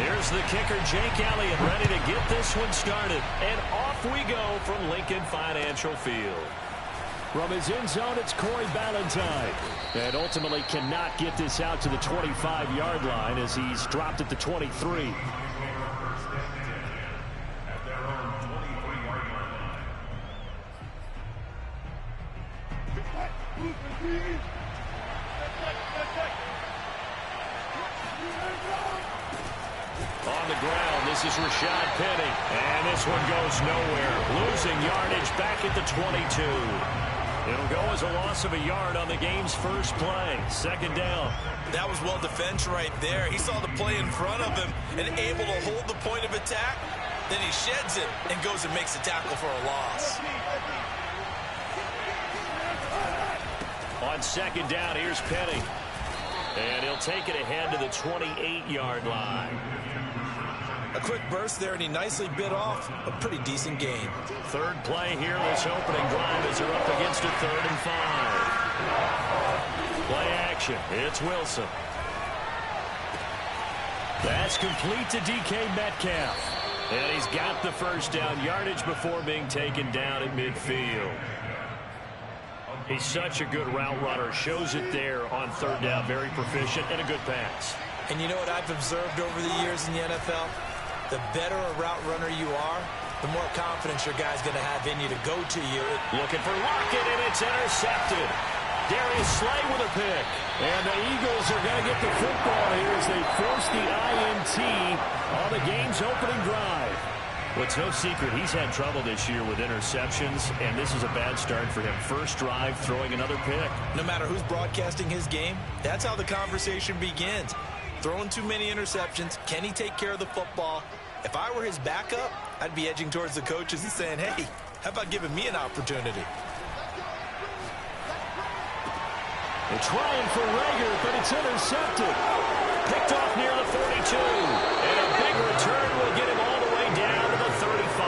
Here's the kicker, Jake Elliott, ready to get this one started. And off we go from Lincoln Financial Field. From his end zone, it's Corey Ballantyne. And ultimately cannot get this out to the 25-yard line as he's dropped at the 23. On the ground, this is Rashad Penny. And this one goes nowhere. Losing yardage back at the 22. It'll go as a loss of a yard on the game's first play. Second down. That was well defense right there. He saw the play in front of him and able to hold the point of attack. Then he sheds it and goes and makes a tackle for a loss. On second down, here's Penny. And he'll take it ahead to the 28-yard line. A quick burst there, and he nicely bit off a pretty decent gain. Third play here, this opening drive as they're up against a 3rd and 5. Play action. It's Wilson. That's complete to DK Metcalf. And he's got the first down yardage before being taken down at midfield. He's such a good route runner. Shows it there on 3rd down. Very proficient and a good pass. And you know what I've observed over the years in the NFL? The better a route runner you are, the more confidence your guy's going to have in you to go to you. Looking for Lockett, and it's intercepted. Darius Slay with a pick. And the Eagles are going to get the football here as they force the INT on the game's opening drive. Well, it's no secret he's had trouble this year with interceptions, and this is a bad start for him. First drive, throwing another pick. No matter who's broadcasting his game, that's how the conversation begins. Throwing too many interceptions. Can he take care of the football? If I were his backup, I'd be edging towards the coaches and saying, hey, how about giving me an opportunity? They're trying for Rager, but it's intercepted. Picked off near the 42. And a big return will get him all the way down to the 35.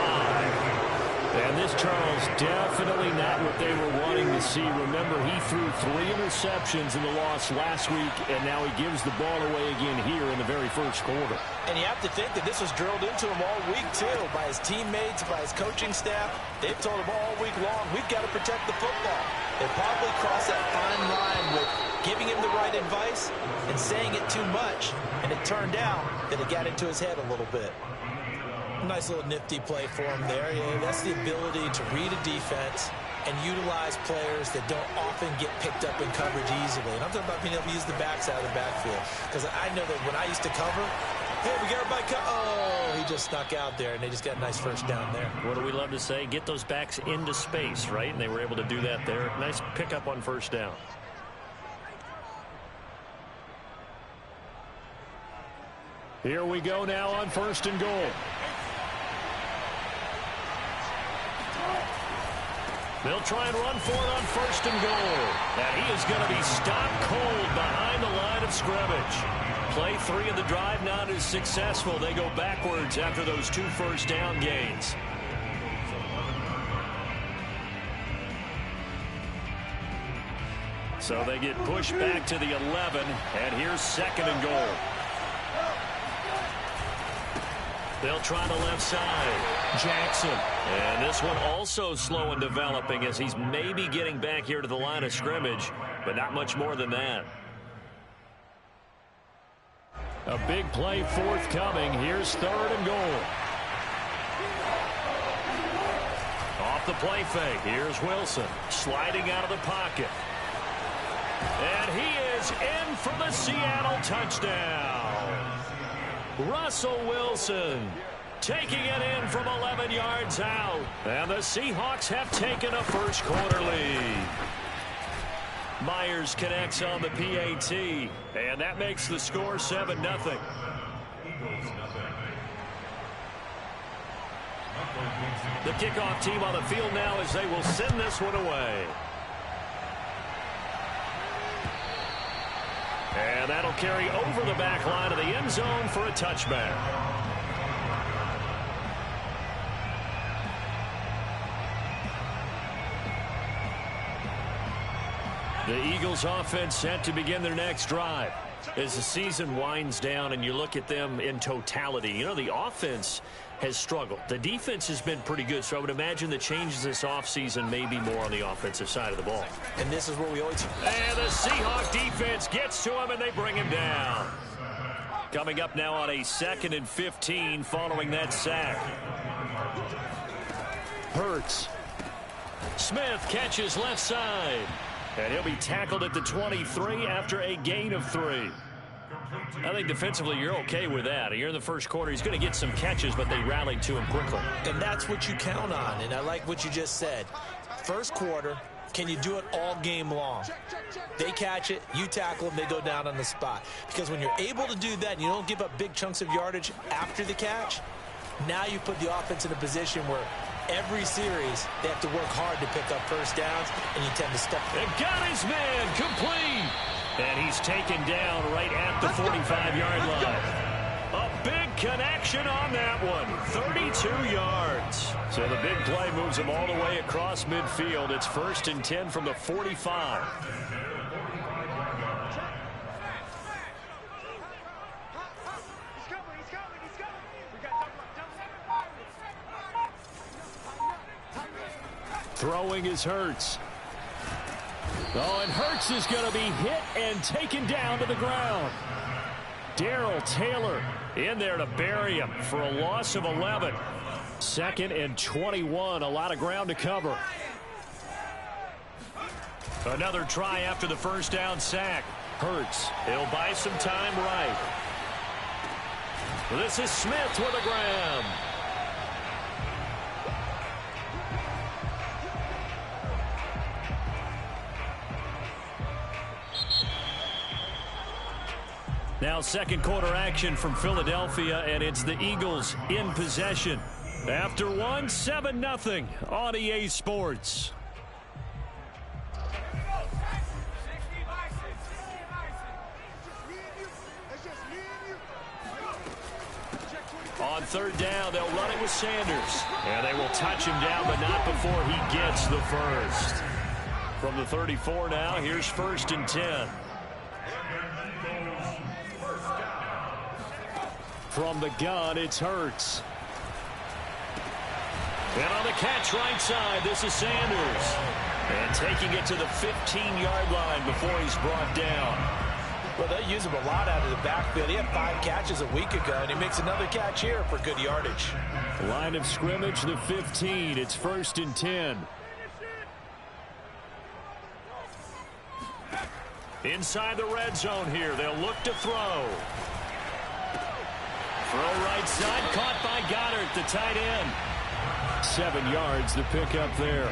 And this, Charles, definitely not what they were wanting to see. Remember, he threw 3 interceptions in the loss last week, and now he gives the ball away again here in the very first quarter. And you have to think that this was drilled into him all week, too, by his teammates, by his coaching staff. They've told him all week long, we've got to protect the football. They probably crossed that fine line with giving him the right advice and saying it too much. And it turned out that it got into his head a little bit. Nice little nifty play for him there. Yeah, that's the ability to read a defense and utilize players that don't often get picked up in coverage easily. And I'm talking about being able to use the backside of the backfield. Because I know that when I used to cover, hey, we got everybody oh, he just snuck out there, and they just got a nice first down there. What do we love to say? Get those backs into space, right? And they were able to do that there. Nice pickup on first down. Here we go now on 1st and goal. They'll try and run for it on 1st and goal. And he is going to be stopped cold behind the line of scrimmage. Play 3 of the drive not as successful. They go backwards after those 2 first down gains. So they get pushed back to the 11. And here's 2nd and goal. They'll try the left side. Jackson. And this one also slow in developing as he's maybe getting back here to the line of scrimmage, but not much more than that. A big play forthcoming. Here's 3rd and goal. Off the play fake. Here's Wilson sliding out of the pocket. And he is in for the Seattle touchdown. Russell Wilson taking it in from 11 yards out. And the Seahawks have taken a first quarter lead. Myers connects on the PAT. And that makes the score 7-0. The kickoff team on the field now as they will send this one away. And that'll carry over the back line of the end zone for a touchback. The Eagles offense set to begin their next drive. As the season winds down and you look at them in totality, you know, the offense has struggled. The defense has been pretty good, so I would imagine the changes this offseason may be more on the offensive side of the ball. And this is where we always... And the Seahawks defense gets to him, and they bring him down. Coming up now on a 2nd and 15 following that sack. Hurts. Smith catches left side. And he'll be tackled at the 23 after a gain of 3. I think defensively you're okay with that. Here in the first quarter, he's going to get some catches, but they rallied to him quickly. And that's what you count on, and I like what you just said. First quarter, can you do it all game long? They catch it, you tackle them, they go down on the spot. Because when you're able to do that and you don't give up big chunks of yardage after the catch, now you put the offense in a position where every series they have to work hard to pick up first downs, and you tend to step. And got his man complete. And he's taken down right at the 45-yard line. A big connection on that one. 32 yards. So the big play moves him all the way across midfield. It's 1st and 10 from the 45. Throwing is Hurts. Oh, and Hurts is going to be hit and taken down to the ground. Darrell Taylor in there to bury him for a loss of 11. 2nd and 21, a lot of ground to cover. Another try after the first down sack. Hurts, he'll buy some time right. This is Smith with a grab. Now second quarter action from Philadelphia, and it's the Eagles in possession. After one, 7-0 on EA Sports. On 3rd down, they'll run it with Sanders. And they will touch him down, but not before he gets the first. From the 34 now, here's 1st and 10. From the gun, it's Hurts. And on the catch right side, this is Sanders. And taking it to the 15-yard line before he's brought down. Well, they use him a lot out of the backfield. He had 5 catches a week ago, and he makes another catch here for good yardage. Line of scrimmage, the 15. It's 1st and 10. Inside the red zone here. They'll look to throw. Throw right side, caught by Goddard, the tight end. 7 yards, the pickup there.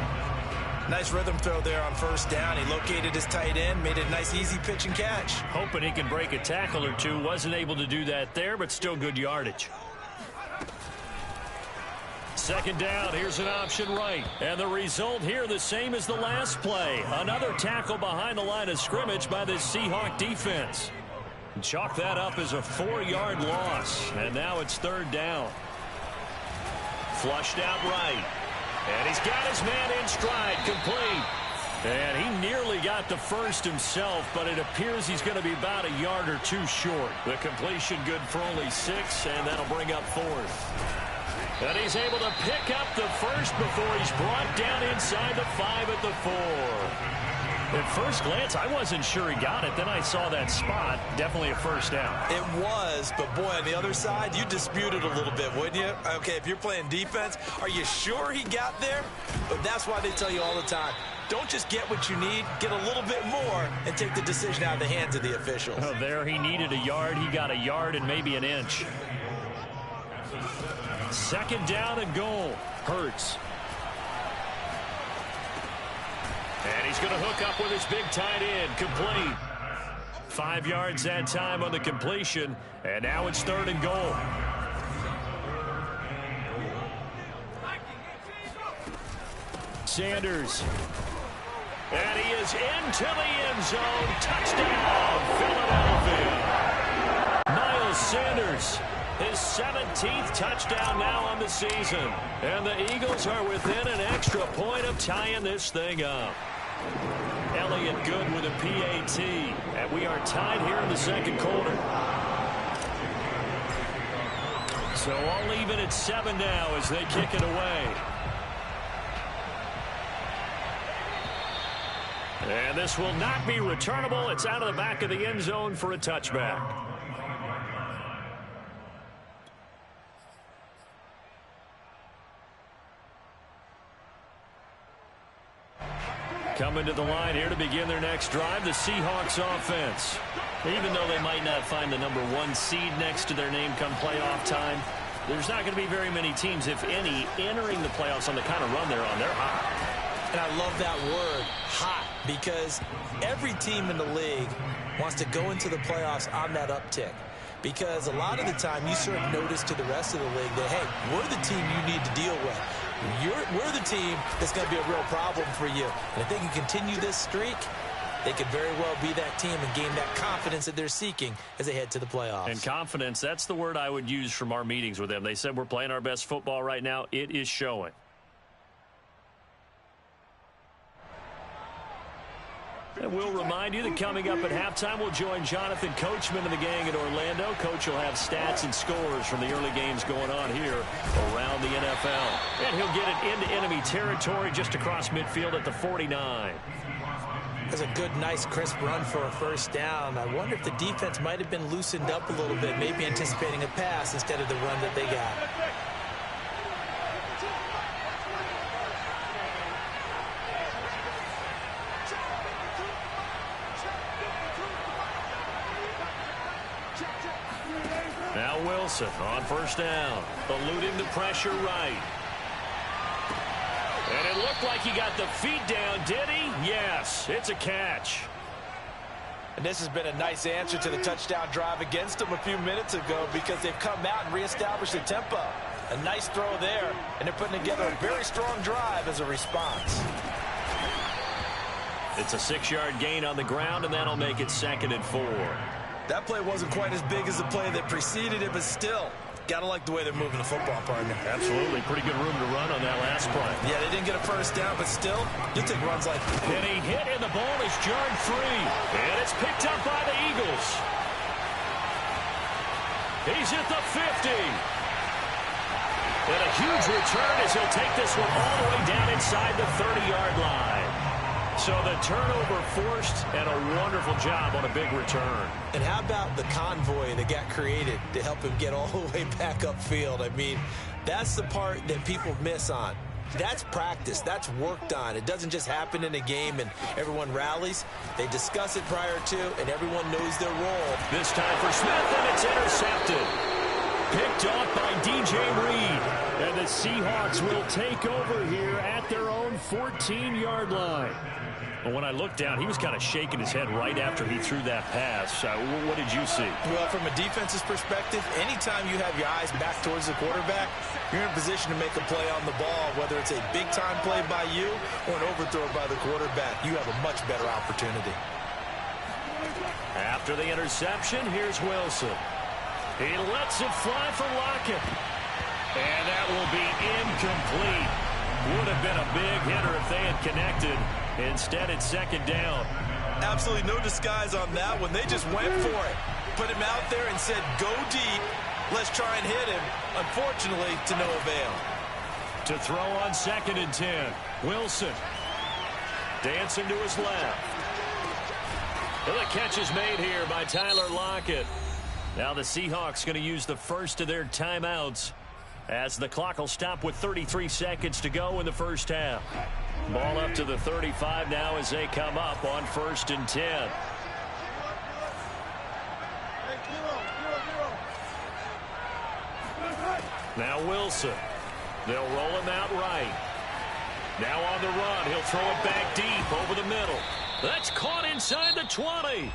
Nice rhythm throw there on 1st down. He located his tight end, made it a nice easy pitch and catch. Hoping he can break a tackle or two. Wasn't able to do that there, but still good yardage. 2nd down, here's an option right. And the result here the same as the last play. Another tackle behind the line of scrimmage by this Seahawk defense. Chalk that up as a 4-yard loss. And now it's 3rd down. Flushed out right. And he's got his man in stride, complete. And he nearly got the first himself, but it appears he's going to be about a yard or two short. The completion good for only 6, and that'll bring up 4th. And he's able to pick up the first before he's brought down inside the 5 at the 4. At first glance, I wasn't sure he got it. Then I saw that spot. Definitely a 1st down. It was, but boy, on the other side, you dispute it a little bit, wouldn't you? Okay, if you're playing defense, are you sure he got there? But that's why they tell you all the time, don't just get what you need, get a little bit more, and take the decision out of the hands of the officials. Oh, there he needed a yard. He got a yard and maybe an inch. 2nd down and goal. Hurts. And he's going to hook up with his big tight end. Complete. 5 yards that time on the completion. And now it's 3rd and goal. Sanders. And he is into the end zone. Touchdown, Philadelphia. Miles Sanders. His 17th touchdown now on the season. And the Eagles are within an extra point of tying this thing up. Elliott good with a PAT. And we are tied here in the second quarter. So all even at 7 now as they kick it away. And this will not be returnable. It's out of the back of the end zone for a touchback. Coming to the line here to begin their next drive, the Seahawks offense. Even though they might not find the #1 seed next to their name come playoff time, there's not going to be very many teams, if any, entering the playoffs on the kind of run they're on. They're hot. And I love that word, hot, because every team in the league wants to go into the playoffs on that uptick. Because a lot of the time you serve notice to the rest of the league that, hey, we're the team you need to deal with. We're the team that's going to be a real problem for you. And if they can continue this streak, they could very well be that team and gain that confidence that they're seeking as they head to the playoffs. And confidence, that's the word I would use from our meetings with them. They said we're playing our best football right now. It is showing. And we'll remind you that coming up at halftime, we'll join Jonathan Coachman and the gang at Orlando. Coach will have stats and scores from the early games going on here around the NFL. And he'll get it into enemy territory just across midfield at the 49. That's a good, nice, crisp run for a first down. I wonder if the defense might have been loosened up a little bit, maybe anticipating a pass instead of the run that they got. Now Wilson on first down, eluding the pressure right. And it looked like he got the feet down, did he? Yes, it's a catch. And this has been a nice answer to the touchdown drive against them a few minutes ago because they've come out and reestablished the tempo. A nice throw there, and they're putting together a very strong drive as a response. It's a 6-yard gain on the ground, and that'll make it 2nd and 4. That play wasn't quite as big as the play that preceded it, but still, gotta like the way they're moving the football, partner. Absolutely. Pretty good room to run on that last play. Yeah, they didn't get a first down, but still, you'll take runs like that. And he hit, and the ball is jarred free. And it's picked up by the Eagles. He's at the 50. And a huge return as he'll take this one all the way down inside the 30-yard line. So the turnover forced, and a wonderful job on a big return. And how about the convoy that got created to help him get all the way back upfield? I mean, that's the part that people miss on. That's practice. That's worked on. It doesn't just happen in a game and everyone rallies. They discuss it prior to, and everyone knows their role. This time for Smith, and it's intercepted. Picked off by DJ Reed. And the Seahawks will take over here at their own 14-yard line. But when I looked down, he was kind of shaking his head right after he threw that pass. What did you see? Well, from a defense's perspective, anytime you have your eyes back towards the quarterback, you're in a position to make a play on the ball, whether it's a big-time play by you or an overthrow by the quarterback. You have a much better opportunity. After the interception, here's Wilson. He lets it fly for Lockett. And that will be incomplete. Would have been a big hitter if they had connected. Instead, it's 2nd down. Absolutely no disguise on that one. They just went for it. Put him out there and said, go deep. Let's try and hit him. Unfortunately, to no avail. To throw on 2nd and 10. Wilson. Dancing to his left. And the catch is made here by Tyler Lockett. Now the Seahawks going to use the first of their timeouts as the clock will stop with 33 seconds to go in the first half. Ball up to the 35 now as they come up on 1st and 10. Now Wilson. They'll roll him out right. Now on the run. He'll throw it back deep over the middle. That's caught inside the 20.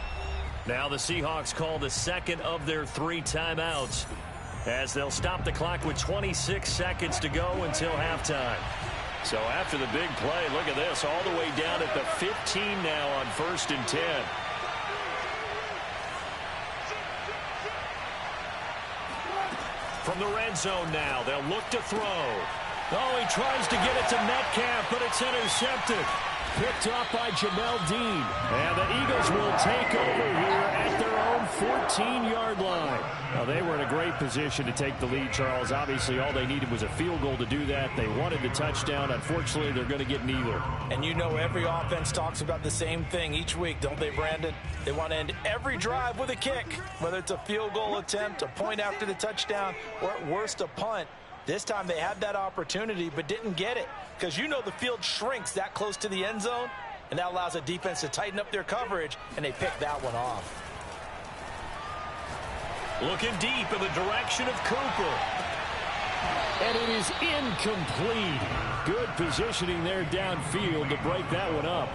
Now the Seahawks call the second of their 3 timeouts as they'll stop the clock with 26 seconds to go until halftime. So after the big play, look at this, all the way down at the 15 now on 1st and 10. From the red zone now, they'll look to throw. Oh, he tries to get it to Metcalf, but it's intercepted. picked off by Jamel Dean. And the Eagles will take over here at their own 14-yard line. Now, they were in a great position to take the lead, Charles. Obviously, all they needed was a field goal to do that. They wanted the touchdown. Unfortunately, they're going to get neither. And you know every offense talks about the same thing each week, don't they, Brandon? They want to end every drive with a kick, whether it's a field goal attempt, a point after the touchdown, or at worst a punt. This time they had that opportunity but didn't get it because you know the field shrinks that close to the end zone, and that allows a defense to tighten up their coverage, and they picked that one off. Looking deep in the direction of Cooper. And it is incomplete. Good positioning there downfield to break that one up.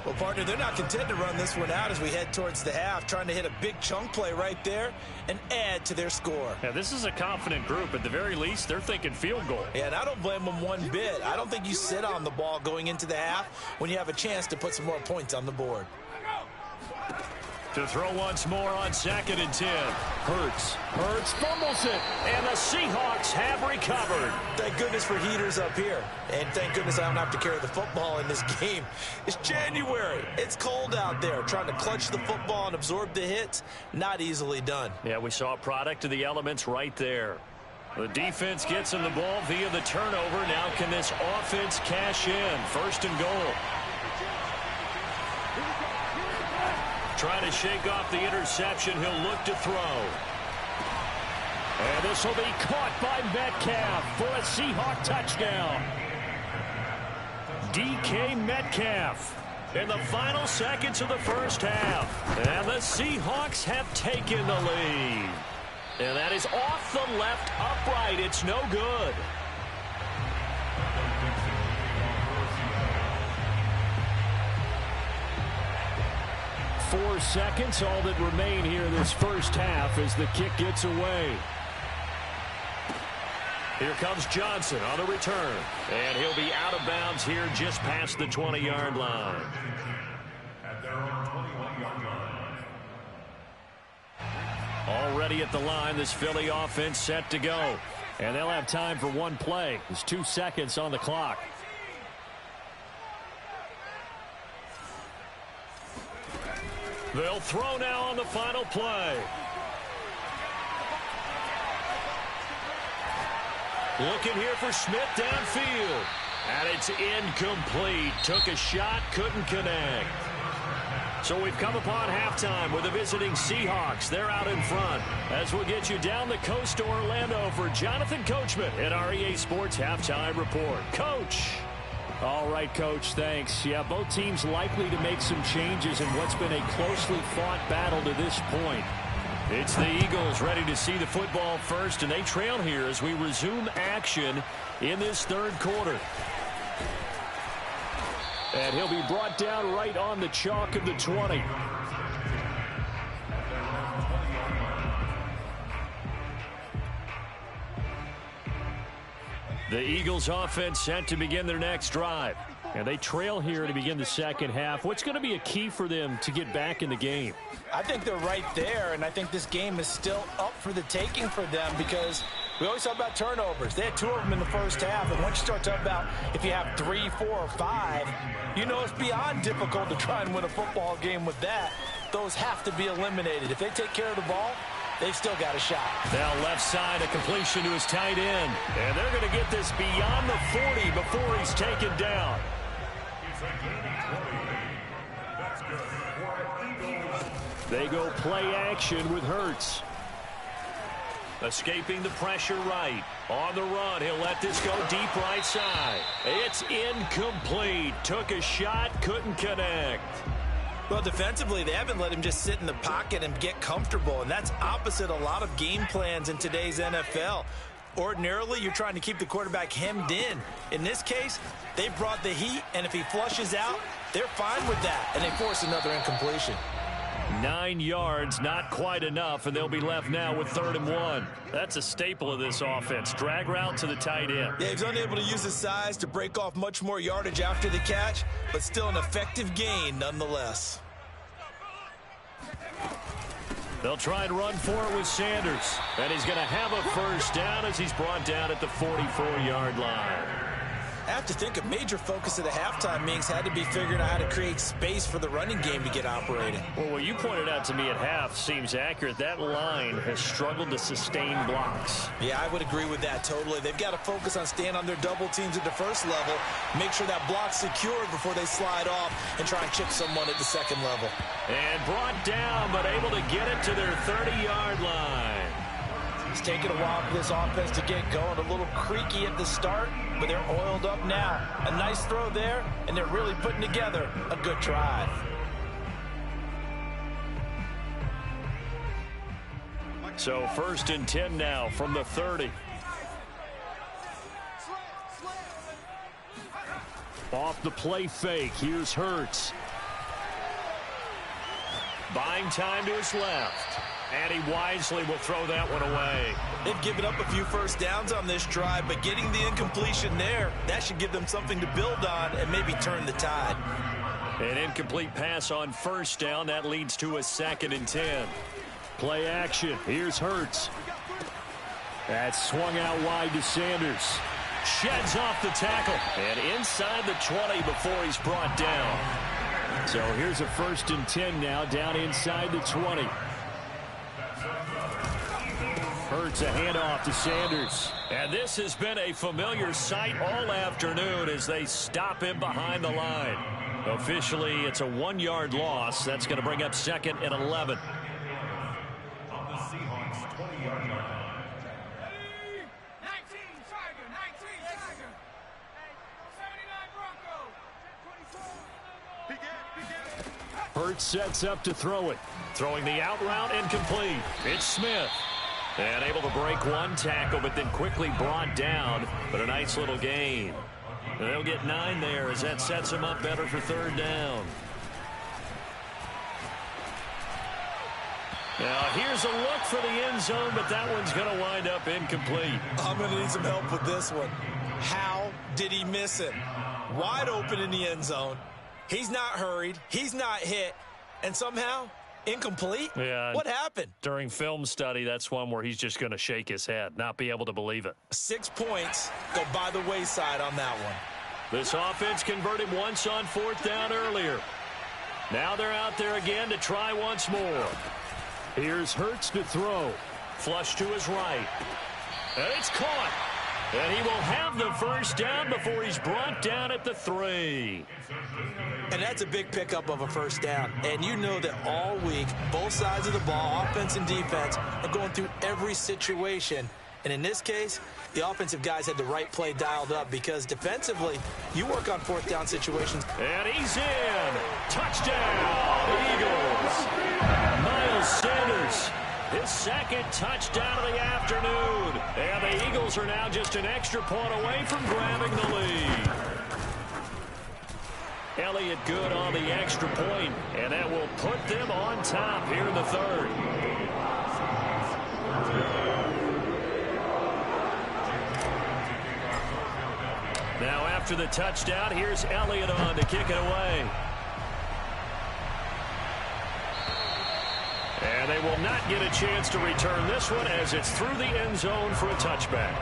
Well, partner, they're not content to run this one out as we head towards the half, trying to hit a big chunk play right there and add to their score. Yeah, this is a confident group. At the very least, they're thinking field goal. Yeah, and I don't blame them one bit. I don't think you sit on the ball going into the half when you have a chance to put some more points on the board. To throw once more on 2nd and 10. Hurts fumbles it, and the Seahawks have recovered. Thank goodness for heaters up here. And thank goodness I don't have to carry the football in this game. It's January. It's cold out there. Trying to clutch the football and absorb the hits, not easily done. Yeah, we saw a product of the elements right there. The defense gets him the ball via the turnover. Now can this offense cash in? 1st and goal. Trying to shake off the interception. He'll look to throw. And this will be caught by Metcalf for a Seahawk touchdown. DK Metcalf in the final seconds of the first half. And the Seahawks have taken the lead. And that is off the left upright. It's no good. 4 seconds, all that remain here in this first half as the kick gets away. Here comes Johnson on the return. And he'll be out of bounds here just past the 20-yard line. At their own 21-yard line. Already at the line, this Philly offense set to go. And they'll have time for one play. There's 2 seconds on the clock. They'll throw now on the final play. Looking here for Smith downfield. And it's incomplete. Took a shot, couldn't connect. So we've come upon halftime with the visiting Seahawks. They're out in front. As we'll get you down the coast to Orlando for Jonathan Coachman at our EA Sports Halftime Report. Coach. All right, Coach, thanks. Yeah, both teams likely to make some changes in what's been a closely fought battle to this point. It's the Eagles ready to see the football first, and they trail here as we resume action in this third quarter. And he'll be brought down right on the chalk of the 20. The Eagles offense set to begin their next drive. And they trail here to begin the second half. What's going to be a key for them to get back in the game? I think they're right there, and I think this game is still up for the taking for them because we always talk about turnovers. They had 2 of them in the first half, and once you start talking about if you have 3, 4, or 5, you know it's beyond difficult to try and win a football game with that. Those have to be eliminated. If they take care of the ball, they've still got a shot. Now left side, a completion to his tight end. And they're going to get this beyond the 40 before he's taken down. They go play action with Hurts. Escaping the pressure right. On the run, he'll let this go deep right side. It's incomplete. Took a shot, couldn't connect. Well, defensively, they haven't let him just sit in the pocket and get comfortable, and that's opposite a lot of game plans in today's NFL. Ordinarily, you're trying to keep the quarterback hemmed in. In this case, they brought the heat, and if he flushes out, they're fine with that, and they force another incompletion. 9 yards, not quite enough, and they'll be left now with 3rd and 1. That's a staple of this offense. Drag route to the tight end. Yeah, he's unable to use his size to break off much more yardage after the catch, but still an effective gain nonetheless. They'll try and run for it with Sanders. And he's going to have a first down as he's brought down at the 44-yard line. I have to think a major focus of the halftime meetings had to be figuring out how to create space for the running game to get operating. Well, what you pointed out to me at half seems accurate. That line has struggled to sustain blocks. Yeah, I would agree with that totally. They've got to focus on staying on their double teams at the first level, make sure that block's secured before they slide off and try and chip someone at the second level. And brought down, but able to get it to their 30-yard line. It's taken a while for this offense to get going. A little creaky at the start, but they're oiled up now. A nice throw there, and they're really putting together a good drive. So 1st and 10 now from the 30. Off the play fake. Here's Hurts. Buying time to his left. And he wisely will throw that one away. They've given up a few first downs on this drive, but getting the incompletion there, that should give them something to build on and maybe turn the tide. An incomplete pass on 1st down. That leads to a 2nd and 10. Play action. Here's Hurts. That's swung out wide to Sanders. Sheds off the tackle. And inside the 20 before he's brought down. So here's a 1st and 10 now, down inside the 20. Hurts a handoff to Sanders. And this has been a familiar sight all afternoon as they stop him behind the line. Officially, it's a 1-yard loss. That's going to bring up 2nd and 11. On the Seahawks 20-yard line. 19 Tiger. 79 Bronco. Hurts sets up to throw it. Throwing the out route incomplete. It's Smith. And able to break one tackle, but then quickly brought down. But a nice little gain. They'll get 9 there as that sets him up better for 3rd down. Now here's a look for the end zone, but that one's going to wind up incomplete. I'm going to need some help with this one. How did he miss it? Wide open in the end zone. He's not hurried. He's not hit. And somehow, incomplete? Yeah. What happened? During film study, that's one where he's just going to shake his head, not be able to believe it. 6 points go by the wayside on that one. This offense converted once on 4th down earlier. Now they're out there again to try once more. Here's Hurts to throw. Flush to his right. And it's caught. And he will have the 1st down before he's brought down at the 3. And that's a big pickup of a 1st down. And you know that all week, both sides of the ball, offense and defense, are going through every situation. And in this case, the offensive guys had the right play dialed up because defensively, you work on 4th down situations. And he's in. Touchdown, Eagles. Miles Sanders, his 2nd touchdown of the afternoon. And the Eagles are now just an extra point away from grabbing the lead. Elliott good on the extra point, and that will put them on top here in the 3rd. Now after the touchdown, here's Elliott on to kick it away. And they will not get a chance to return this one as it's through the end zone for a touchback.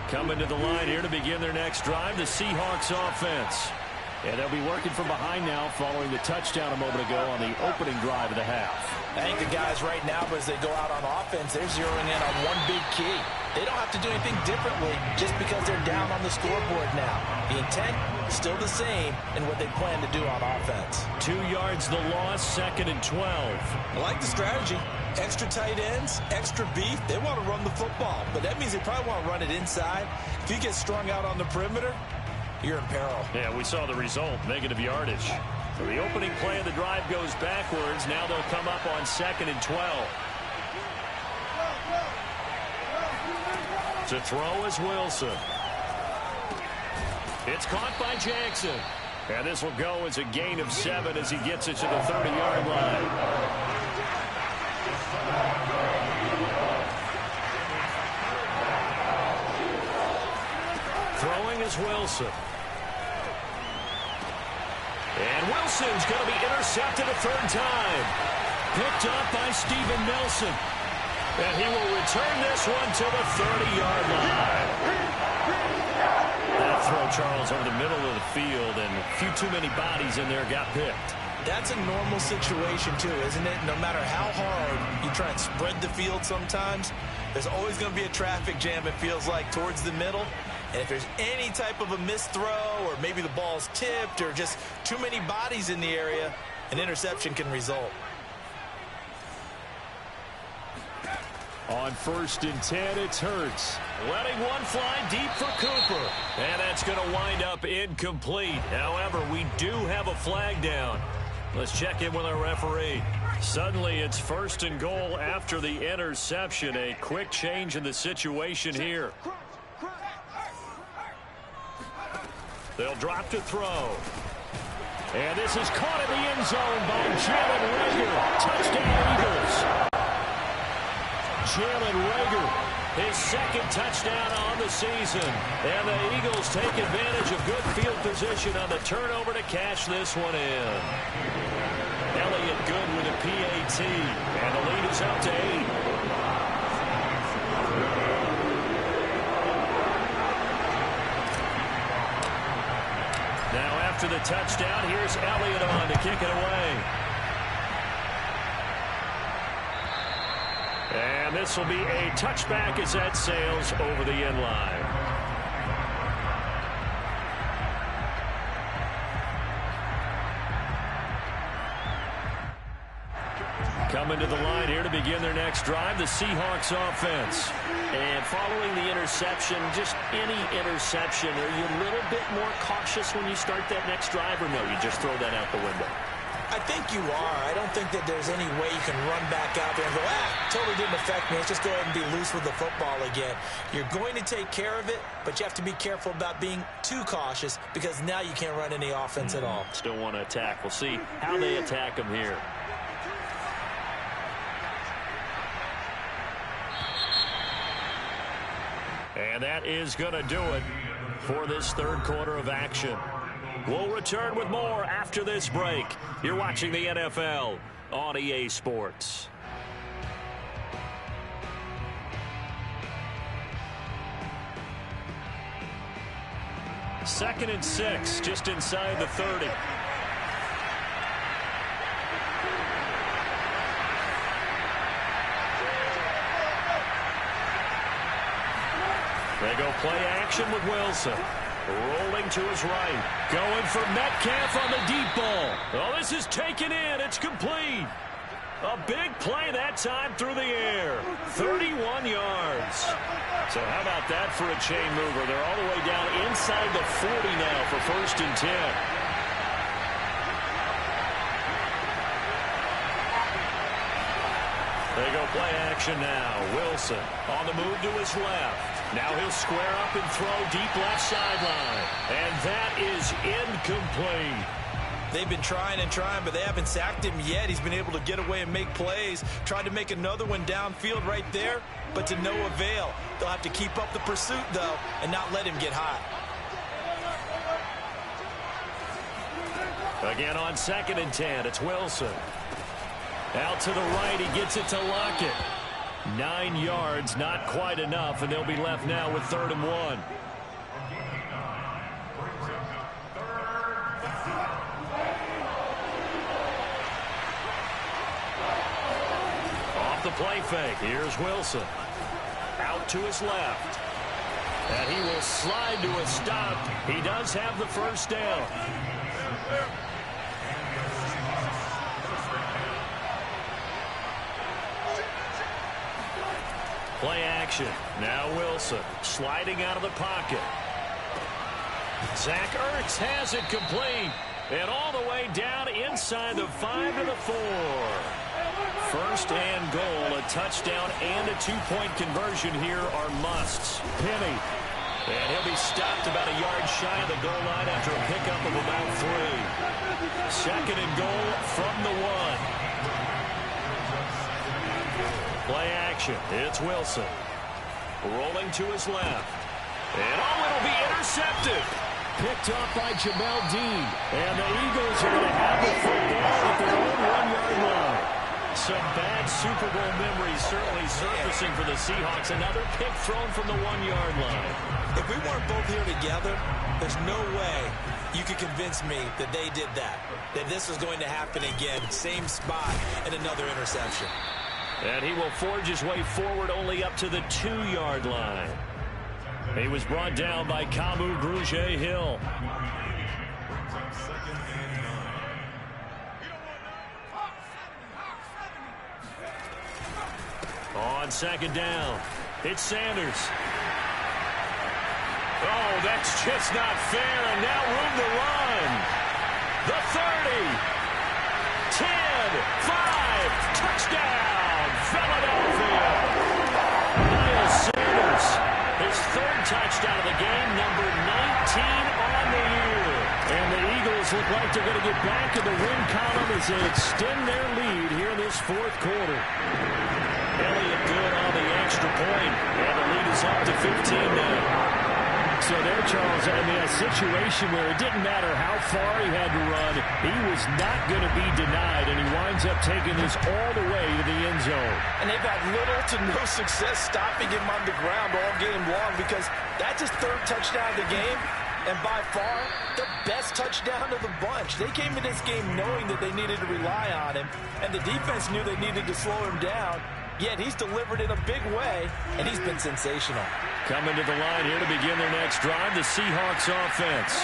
Coming to the line here to begin their next drive, the Seahawks offense. And they'll be working from behind now following the touchdown a moment ago on the opening drive of the half. I think the guys right now, as they go out on offense, they're zeroing in on one big key. They don't have to do anything differently just because they're down on the scoreboard now. The intent is still the same in what they plan to do on offense. 2 yards the loss, 2nd and 12. I like the strategy. Extra tight ends, extra beef. They want to run the football, but that means they probably want to run it inside. If you get strung out on the perimeter, you're in peril. Yeah, we saw the result, negative yardage. So the opening play of the drive goes backwards. Now they'll come up on 2nd and 12. To throw is Wilson. It's caught by Jackson. And this will go as a gain of 7 as he gets it to the 30-yard line. Throwing is Wilson. And Wilson Wilson's going to be intercepted a third time. Picked up by Steven Nelson. And he will return this one to the 30-yard line. That throw, Charles, over the middle of the field, and a few too many bodies in there got picked. That's a normal situation, too, isn't it? No matter how hard you try and spread the field sometimes, there's always going to be a traffic jam, it feels like, towards the middle. And if there's any type of a missed throw, or maybe the ball's tipped, or just too many bodies in the area, an interception can result. On 1st and 10, it's Hurts. Letting one fly deep for Cooper. And that's going to wind up incomplete. However, we do have a flag down. Let's check in with our referee. Suddenly, it's 1st and goal after the interception. A quick change in the situation here. They'll drop to throw. And this is caught in the end zone by Jalen Reagor. Touchdown, Eagles. Jalen Reagor, his second touchdown on the season. And the Eagles take advantage of good field position on the turnover to cash this one in. Elliott good with a PAT. And the lead is up to 8. Now after the touchdown, here's Elliott on to kick it away. And this will be a touchback as that sails over the end line. Coming to the line here to begin their next drive, the Seahawks offense. And following the interception, just any interception, are you a little bit more cautious when you start that next drive, or no, you just throw that out the window? I think you are. I don't think that there's any way you can run back out there and go, totally didn't affect me. Let's just go ahead and be loose with the football again. You're going to take care of it, but you have to be careful about being too cautious because now you can't run any offense at all. Still want to attack. We'll see how they attack them here. And that is going to do it for this third quarter of action. We'll return with more after this break. You're watching the NFL on EA Sports. Second and 6, just inside the 30. They go play action with Wilson. Rolling to his right. Going for Metcalf on the deep ball. Oh, this is taken in. It's complete. A big play that time through the air. 31 yards. So how about that for a chain mover? They're all the way down inside the 40 now for 1st and 10. They go play action now. Wilson on the move to his left. Now he'll square up and throw deep left sideline. And that is incomplete. They've been trying and trying, but they haven't sacked him yet. He's been able to get away and make plays. Tried to make another one downfield right there, but to no avail. They'll have to keep up the pursuit, though, and not let him get hot. Again on 2nd and 10, it's Wilson. Out to the right, he gets it to Lockett. 9 yards, not quite enough, and they'll be left now with 3rd and 1. Off the play fake, here's Wilson. Out to his left. And he will slide to a stop. He does have the first down. Play action. Now Wilson sliding out of the pocket. Zach Ertz has it complete. And all the way down inside the 5 to the 4. 1st and goal. A touchdown and a 2-point conversion here are musts. Penny. And he'll be stopped about a yard shy of the goal line after a pickup of about 3. 2nd and goal from the 1. Play action. It's Wilson. Rolling to his left. And it'll be intercepted. picked off by Jamel Dean. And the Eagles are going to have the football at their own 1-yard line. Some bad Super Bowl memories certainly surfacing for the Seahawks. Another pick thrown from the 1-yard line. If we weren't both here together, there's no way you could convince me that they did that this was going to happen again. Same spot and another interception. And he will forge his way forward only up to the 2-yard line. He was brought down by Kamu Grugier-Hill. On second down, it's Sanders. Oh, that's just not fair, and now room to run. The 30, 10, 5, touchdown, Philadelphia. Miles Sanders, his 3rd touchdown of the game, number 19 on the year. And the Eagles look like they're going to get back in the win column as they extend their lead here in this 4th quarter. Elliott good on the extra point, and the lead is up to 15 now. So there, Charles, I mean, a situation where it didn't matter how far he had to run, he was not going to be denied, and he winds up taking this all the way to the end zone. And they've had little to no success stopping him on the ground all game long, because that's his 3rd touchdown of the game, and by far the best touchdown of the bunch. They came in this game knowing that they needed to rely on him, and the defense knew they needed to slow him down. Yet he's delivered in a big way, and he's been sensational. Coming to the line here to begin their next drive, the Seahawks offense.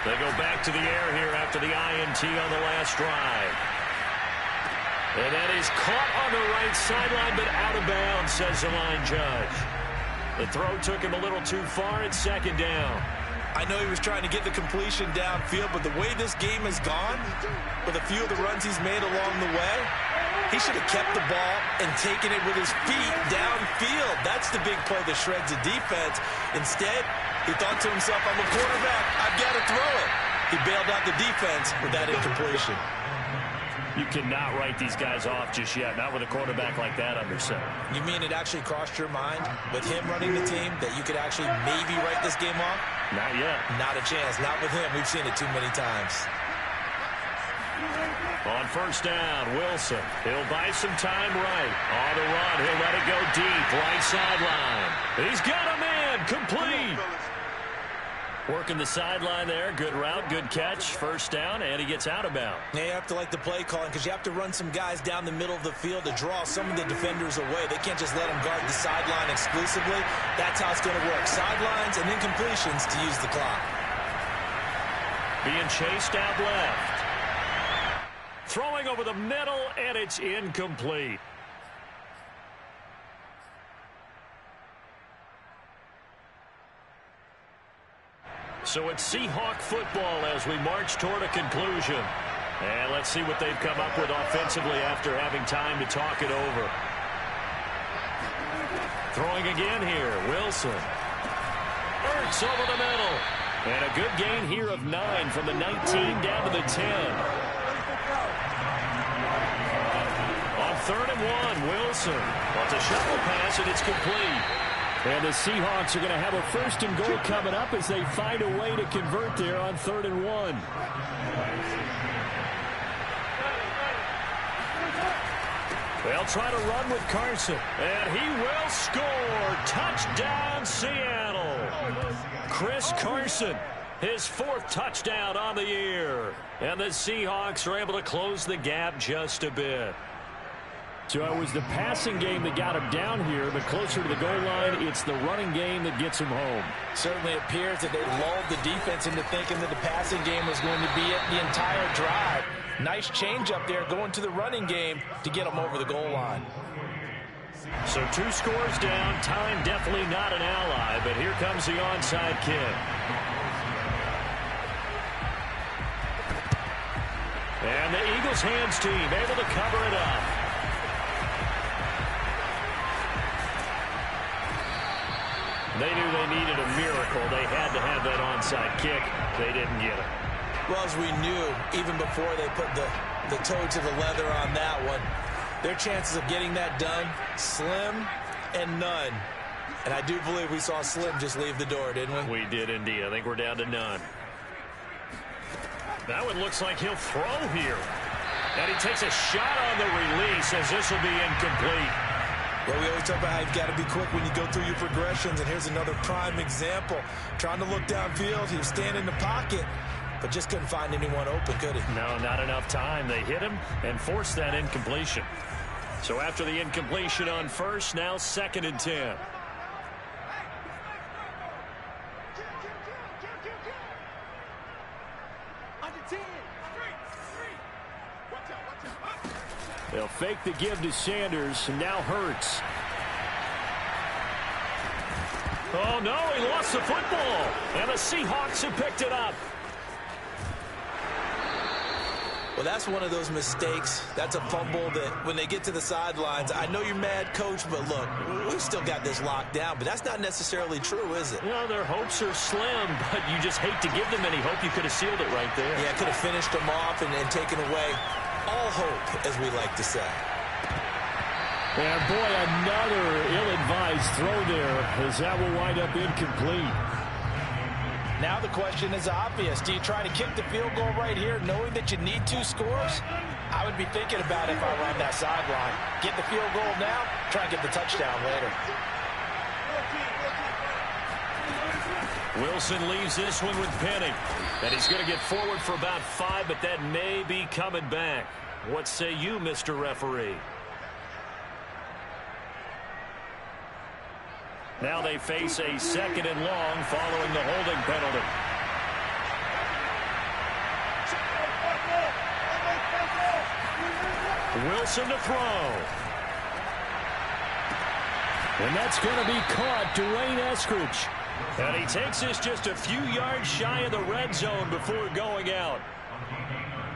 They go back to the air here after the INT on the last drive. And that is caught on the right sideline, but out of bounds, says the line judge. The throw took him a little too far. It's second down. I know he was trying to get the completion downfield, but the way this game has gone, with a few of the runs he's made along the way, he should have kept the ball and taken it with his feet downfield. That's the big play that shreds the defense. Instead, he thought to himself, I'm a quarterback, I've got to throw it. He bailed out the defense with that incompletion. You cannot write these guys off just yet, not with a quarterback like that under center. You mean it actually crossed your mind with him running the team that you could actually maybe write this game off? Not yet. Not a chance. Not with him. We've seen it too many times. On first down, Wilson. He'll buy some time right. On the run, he'll let it go deep. Right sideline. He's got a man. Complete. Working the sideline there. Good route, good catch. First down, and he gets out of bounds. Yeah, you have to like the play calling because you have to run some guys down the middle of the field to draw some of the defenders away. They can't just let them guard the sideline exclusively. That's how it's going to work. Sidelines and then completions to use the clock. Being chased out left. Throwing over the middle, and it's incomplete. So it's Seahawk football as we march toward a conclusion. And let's see what they've come up with offensively after having time to talk it over. Throwing again here, Wilson. Ertz over the middle. And a good gain here of 9 from the 19 down to the 10. On 3rd and 1, Wilson wants a shovel pass, and it's complete. And the Seahawks are going to have a 1st and goal coming up as they find a way to convert there on 3rd and 1. They'll try to run with Carson, and he will score. Touchdown, Seattle. Chris Carson, his 4th touchdown on the year. And the Seahawks are able to close the gap just a bit. So it was the passing game that got him down here, but closer to the goal line, it's the running game that gets him home. Certainly appears that they lulled the defense into thinking that the passing game was going to be it the entire drive. Nice change up there going to the running game to get them over the goal line. So 2 scores down. Time definitely not an ally, but here comes the onside kick. And the Eagles hands team able to cover it up. They knew they needed a miracle. They had to have that onside kick. They didn't get it. Well, as we knew, even before they put the toe to the leather on that one, their chances of getting that done, slim and none. And I do believe we saw Slim just leave the door, didn't we? We did indeed. I think we're down to none. That one looks like he'll throw here. And he takes a shot on the release as this will be incomplete. Well, we always talk about how you've got to be quick when you go through your progressions, and here's another prime example. Trying to look downfield, he was standing in the pocket, but just couldn't find anyone open, could he? No, not enough time. They hit him and forced that incompletion. So after the incompletion on first, now 2nd and 10. They'll fake the give to Sanders, and now Hurts. Oh, no, he lost the football. And the Seahawks have picked it up. Well, that's one of those mistakes. That's a fumble that when they get to the sidelines, I know you're mad, Coach, but look, we've still got this locked down. But that's not necessarily true, is it? Well, their hopes are slim, but you just hate to give them any hope. You could have sealed it right there. Yeah, could have finished them off and taken away all hope, as we like to say. And boy, another ill-advised throw there, as that will wind up incomplete. Now the question is obvious. Do you try to kick the field goal right here knowing that you need 2 scores? I would be thinking about it if I were on that sideline. Get the field goal now, try and get the touchdown later. Wilson leaves this one with Penny. And he's going to get forward for about 5, but that may be coming back. What say you, Mr. Referee? Now they face a 2nd and long following the holding penalty. Wilson to throw. And that's going to be caught. Dwayne Eskridge. And he takes this just a few yards shy of the red zone before going out.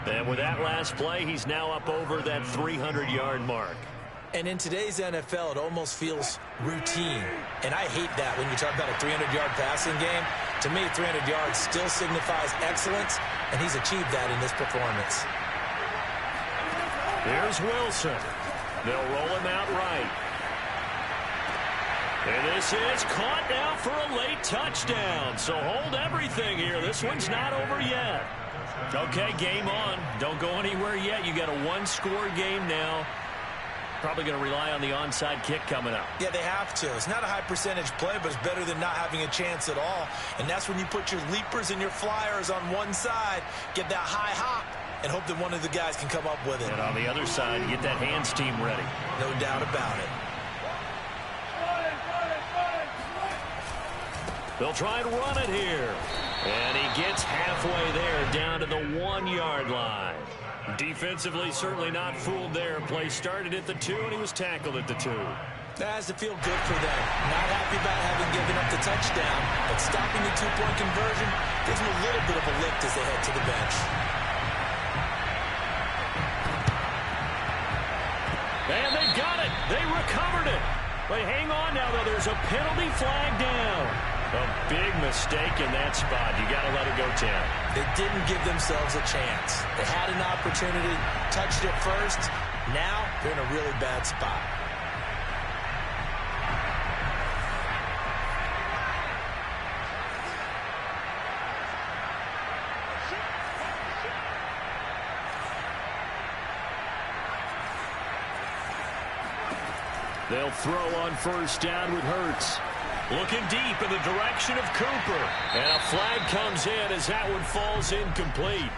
And with that last play, he's now up over that 300-yard mark. And in today's NFL, it almost feels routine. And I hate that when you talk about a 300-yard passing game. To me, 300 yards still signifies excellence, and he's achieved that in this performance. Here's Wilson. They'll roll him out right. And this is caught now for a late touchdown. So hold everything here. This one's not over yet. Okay, game on. Don't go anywhere yet. You got a 1-score game now. Probably going to rely on the onside kick coming up. Yeah, they have to. It's not a high percentage play, but it's better than not having a chance at all. And that's when you put your leapers and your flyers on one side, get that high hop, and hope that one of the guys can come up with it. And on the other side, you get that hands team ready. No doubt about it. They'll try and run it here. And he gets halfway there down to the 1-yard line. Defensively, certainly not fooled there. Play started at the 2, and he was tackled at the 2. That has to feel good for them. Not happy about having given up the touchdown, but stopping the 2-point conversion gives them a little bit of a lift as they head to the bench. And they got it. They recovered it. But hang on now, though. There's a penalty flag down. A big mistake in that spot. You got to let it go 10. They didn't give themselves a chance. They had an opportunity, touched it first. Now they're in a really bad spot. They'll throw on first down with Hurts. Looking deep in the direction of Cooper. And a flag comes in as that one falls incomplete.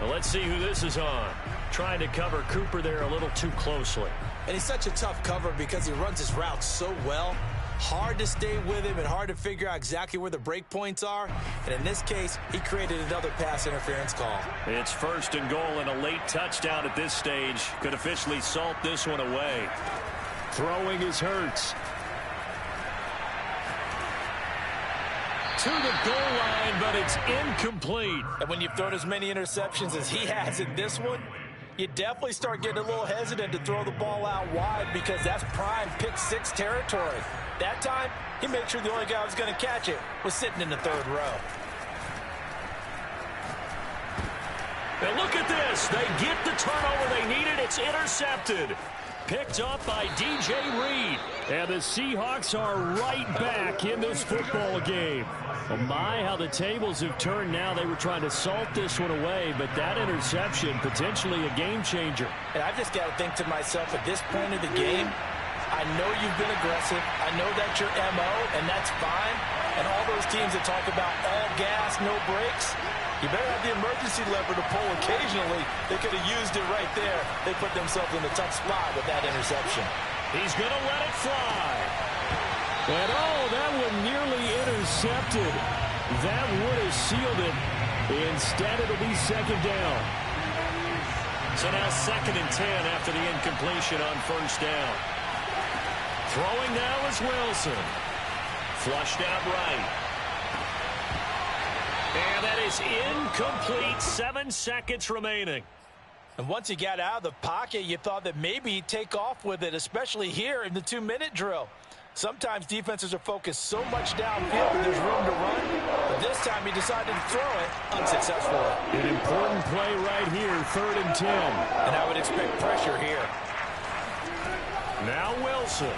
Well, let's see who this is on. Trying to cover Cooper there a little too closely. And he's such a tough cover because he runs his routes so well. Hard to stay with him and hard to figure out exactly where the break points are. And in this case, he created another pass interference call. It's 1st and goal and a late touchdown at this stage. Could officially salt this one away. Throwing is Hurts. To the goal line, but it's incomplete. And when you've thrown as many interceptions as he has in this one, you definitely start getting a little hesitant to throw the ball out wide because that's prime pick 6 territory. That time, he made sure the only guy who was going to catch it was sitting in the 3rd row. And look at this. They get the turnover they needed. It's intercepted. picked up by DJ Reed. And the Seahawks are right back in this football game. Oh my, how the tables have turned now. They were trying to salt this one away, but that interception, potentially a game changer. And I've just got to think to myself, at this point of the game, I know you've been aggressive. I know that's your MO, and that's fine. And all those teams that talk about all gas, no brakes, you better have the emergency lever to pull occasionally. They could have used it right there. They put themselves in a tough spot with that interception. He's going to let it fly. And oh, that one nearly intercepted. That would have sealed it. Instead, it'll be second down. So now 2nd and 10 after the incompletion on first down. Throwing now is Wilson. Flushed out right. And that is incomplete. 7 seconds remaining. And once he got out of the pocket, you thought that maybe he'd take off with it, especially here in the 2-minute drill. Sometimes defenses are focused so much downfield that there's room to run. But this time he decided to throw it unsuccessfully. An important play right here, 3rd and 10. And I would expect pressure here. Now Wilson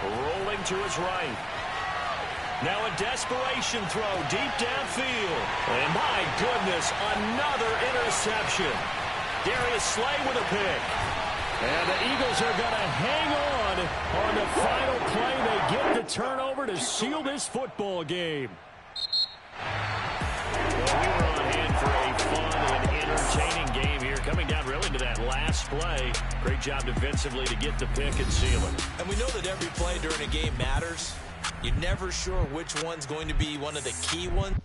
rolling to his right. Now a desperation throw deep downfield. And my goodness, another interception. Darius Slay with a pick. And the Eagles are going to hang on the final play. They get the turnover to seal this football game. Well, we were on hand for a fun and entertaining game here. Coming down really to that last play. Great job defensively to get the pick and seal it. And we know that every play during a game matters. You're never sure which one's going to be one of the key ones.